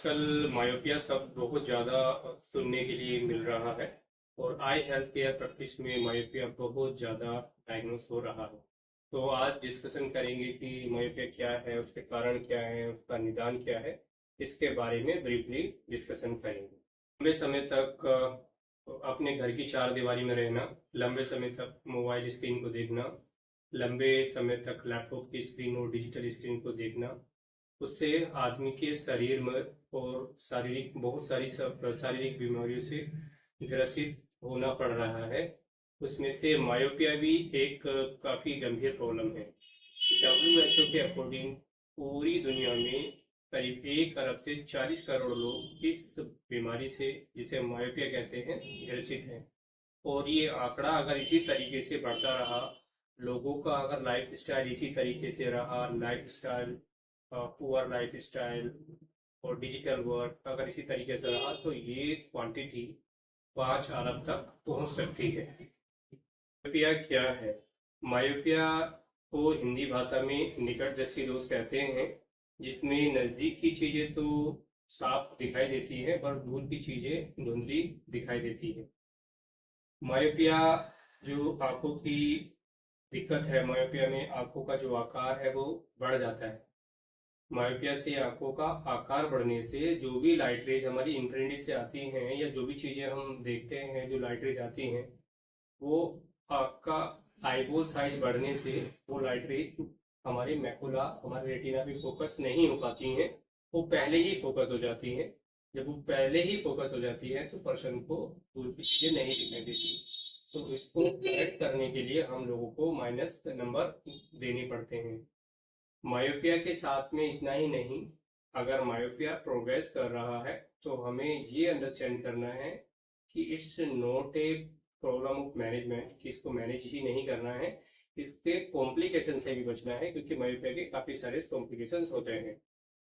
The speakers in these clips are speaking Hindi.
आजकल मायोपिया शब्द बहुत ज़्यादा सुनने के लिए मिल रहा है और आई हेल्थ केयर प्रैक्टिस में मायोपिया बहुत ज़्यादा डायग्नोस हो रहा है। तो आज डिस्कशन करेंगे कि मायोपिया क्या है, उसके कारण क्या है, उसका निदान क्या है। इसके बारे में ब्रीफली डिस्कशन करेंगे। लंबे समय तक अपने घर की चार दीवारी में रहना, लंबे समय तक मोबाइल स्क्रीन को देखना, लंबे समय तक लैपटॉप की स्क्रीन और डिजिटल स्क्रीन को देखना, उससे आदमी के शरीर में और शारीरिक बहुत सारी शारीरिक बीमारियों से ग्रसित होना पड़ रहा है। उसमें से मायोपिया भी एक काफ़ी गंभीर प्रॉब्लम है। WHO के अकॉर्डिंग पूरी दुनिया में करीब 1 अरब से 40 करोड़ लोग इस बीमारी से, जिसे मायोपिया कहते हैं, ग्रसित हैं। और ये आंकड़ा अगर इसी तरीके से बढ़ता रहा, लोगों का अगर लाइफ स्टाइल इसी तरीके से रहा, life style poor life style और डिजिटल वर्क अगर इसी तरीके से रहा, तो ये क्वांटिटी 5 अरब तक पहुंच सकती है। मायोपिया क्या है? मायोपिया को हिंदी भाषा में निकट दृष्टि दोष कहते हैं, जिसमें नज़दीक की चीज़ें तो साफ दिखाई देती है पर दूर की चीज़ें धुंधली दिखाई देती है। मायोपिया जो आंखों की दिक्कत है, मायोपिया में आंखों का जो आकार है वो बढ़ जाता है। मायोपिया से आंखों का आकार बढ़ने से जो भी लाइट रेज हमारी इंफ्रारेड से आती हैं या जो भी चीज़ें हम देखते हैं जो लाइट रेज आती हैं, वो आपका आईबॉल साइज बढ़ने से वो लाइट रेज हमारी मैकुला, हमारे रेटिना पे फोकस नहीं हो पाती हैं, वो पहले ही फोकस हो जाती हैं। जब वो पहले ही फोकस हो जाती है तो पर्सन को दूर की चीज़ें नहीं दिखाई देती। तो इसको करेक्ट करने के लिए हम लोगों को माइनस नंबर देने पड़ते हैं। मायोपिया के साथ में इतना ही नहीं, अगर मायोपिया प्रोग्रेस कर रहा है तो हमें ये अंडरस्टैंड करना है कि it's not a problem of management, कि इसको मैनेज ही नहीं करना है, इसके कॉम्प्लिकेशन से भी बचना है, क्योंकि मायोपिया के काफ़ी सारे कॉम्प्लिकेशन होते हैं।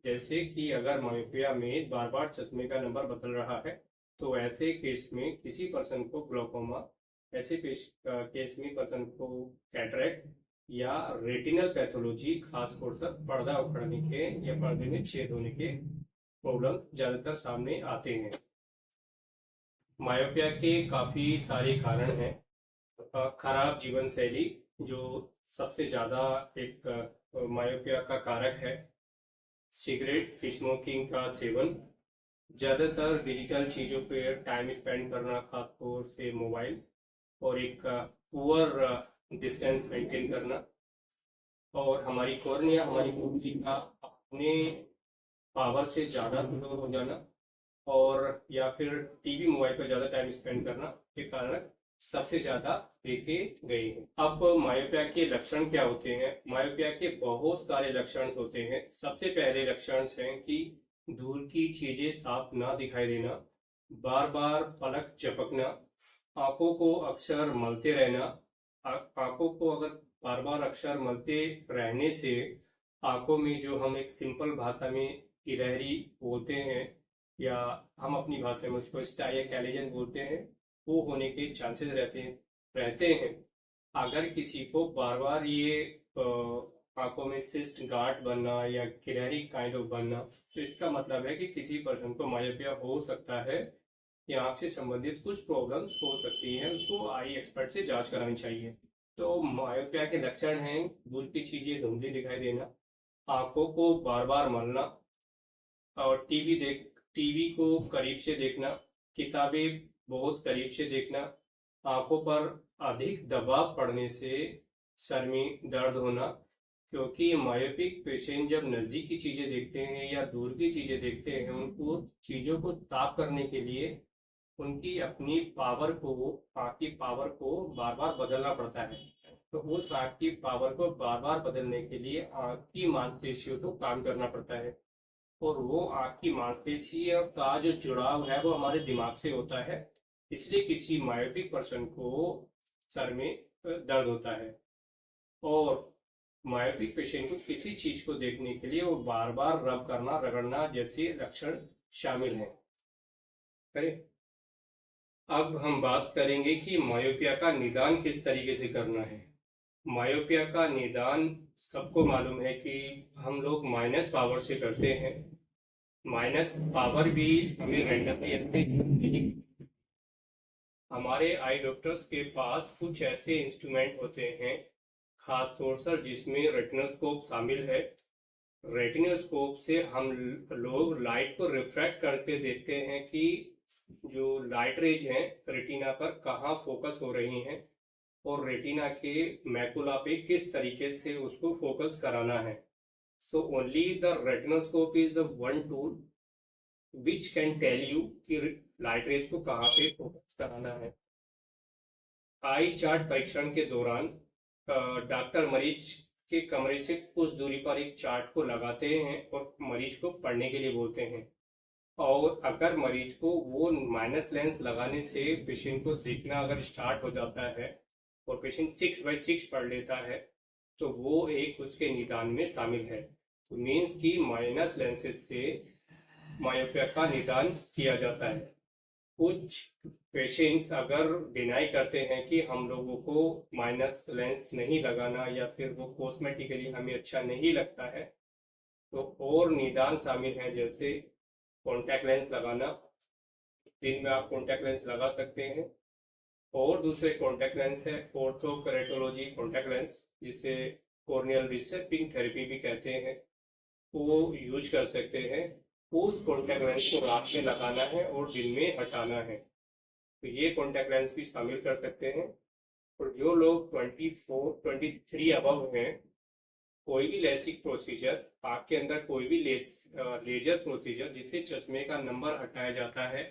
जैसे कि अगर मायोपिया में बार बार चश्मे का नंबर बदल रहा है, तो ऐसे केस में किसी पर्सन को ग्लोकोमा, ऐसे केस में पर्सन को कैटरेक्ट या रेटिनल पैथोलॉजी, खासतौर पर पर्दा उखड़ने के या पर्दे में छेद होने के प्रॉब्लम ज़्यादातर सामने आते हैं। मायोपिया के काफ़ी सारे कारण हैं। खराब जीवन शैली जो सबसे ज़्यादा एक मायोपिया का कारक है। सिगरेट, स्मोकिंग का सेवन, ज़्यादातर डिजिटल चीज़ों पे टाइम स्पेंड करना, खासतौर से मोबाइल, और एक पुअर डिस्टेंस मेंटेन करना, और हमारी कॉर्निया, हमारी कुंडली का अपने पावर से ज़्यादा कमज़ोर हो जाना, और या फिर टीवी मोबाइल पर ज़्यादा टाइम स्पेंड करना के कारण सबसे ज़्यादा देखे गए हैं। अब मायोपिया के लक्षण क्या होते हैं? मायोपिया के बहुत सारे लक्षण होते हैं। सबसे पहले लक्षण हैं कि दूर की चीज़ें साफ ना दिखाई देना, बार बार पलक झपकना, आंखों को अक्सर मलते रहना। आंखों को अगर बार बार अक्सर मलते रहने से आंखों में जो हम एक सिंपल भाषा में गिलहरी बोलते हैं, या हम अपनी भाषा में उसको स्टाई या कैलेजन बोलते हैं, वो होने के चांसेस रहते हैं। अगर किसी को बार बार ये आंखों में सिस्ट गांठ बनना या गिलहरी काइंड ऑफ बनना, तो इसका मतलब है कि किसी पर्सन को मायोपिया हो सकता है या आँख से संबंधित कुछ प्रॉब्लम्स हो सकती हैं। उसको आई एक्सपर्ट से जांच करानी चाहिए। तो मायोपिया के लक्षण हैं दूर की चीज़ें धुंधली दिखाई देना, आंखों को बार बार मलना, और टीवी को करीब से देखना, किताबें बहुत करीब से देखना, आंखों पर अधिक दबाव पड़ने से सर में दर्द होना, क्योंकि मायोपिक पेशेंट जब नज़दीक की चीज़ें देखते हैं या दूर की चीज़ें देखते हैं, उनको चीज़ों को साफ करने के लिए उनकी अपनी पावर को, आँख की पावर को बार बार बदलना पड़ता है। तो उस आँख की पावर को बार बार बदलने के लिए आँख की मांसपेशियों को काम करना पड़ता है, और वो आँख की मांसपेशियों का जो जुड़ाव है वो हमारे दिमाग से होता है। इसलिए किसी मायोपिक पर्सन को सर में दर्द होता है, और मायोपिक पेशेंट को किसी चीज को देखने के लिए वो बार बार रब करना, रगड़ना जैसे लक्षण शामिल हैं। करें। अब हम बात करेंगे कि मायोपिया का निदान किस तरीके से करना है। मायोपिया का निदान सबको मालूम है कि हम लोग माइनस पावर से करते हैं। माइनस पावर भी हमें रैंडमली ऐसे हमारे आई डॉक्टर्स के पास कुछ ऐसे इंस्ट्रूमेंट होते हैं, खास तौर पर जिसमें रेटिनोस्कोप शामिल है। रेटिनोस्कोप से हम लोग लाइट को रिफ्रैक्ट करके देखते हैं कि जो लाइट रेज हैं रेटिना पर कहाँ फोकस हो रही हैं और रेटिना के मैकुला पे किस तरीके से उसको फोकस कराना है। So only the retinoscope is the one tool which can tell you कि लाइट रेज को कहाँ पे फोकस कराना है। आई चार्ट परीक्षण के दौरान डॉक्टर मरीज के कमरे से कुछ दूरी पर एक चार्ट को लगाते हैं और मरीज को पढ़ने के लिए बोलते हैं। और अगर मरीज को वो माइनस लेंस लगाने से पेशेंट को देखना अगर स्टार्ट हो जाता है और पेशेंट 6/6 पढ़ लेता है तो वो एक उसके निदान में शामिल है। तो मीन्स कि माइनस लेंसेज से मायोपिया का निदान किया जाता है। कुछ पेशेंट्स अगर डिनाई करते हैं कि हम लोगों को माइनस लेंस नहीं लगाना या फिर वो कॉस्मेटिकली हमें अच्छा नहीं लगता है, तो और निदान शामिल है, जैसे कॉन्टैक्ट लेंस लगाना। दिन में आप कॉन्टैक्ट लेंस लगा सकते हैं। और दूसरे कॉन्टैक्ट लेंस है ऑर्थोकेरेटोलॉजी कॉन्टैक्ट लेंस, जिसे कॉर्नियल रिसेप्टिंग थेरेपी भी कहते हैं, वो यूज कर सकते हैं। उस कॉन्टैक्ट लेंस को रात में लगाना है और दिन में हटाना है। तो ये कॉन्टैक्ट लेंस भी शामिल कर सकते हैं। और जो लोग 24-23 अबव हैं, कोई भी लेसिक प्रोसीजर, आँख के अंदर कोई भी लेजर प्रोसीजर जिससे चश्मे का नंबर हटाया जाता है,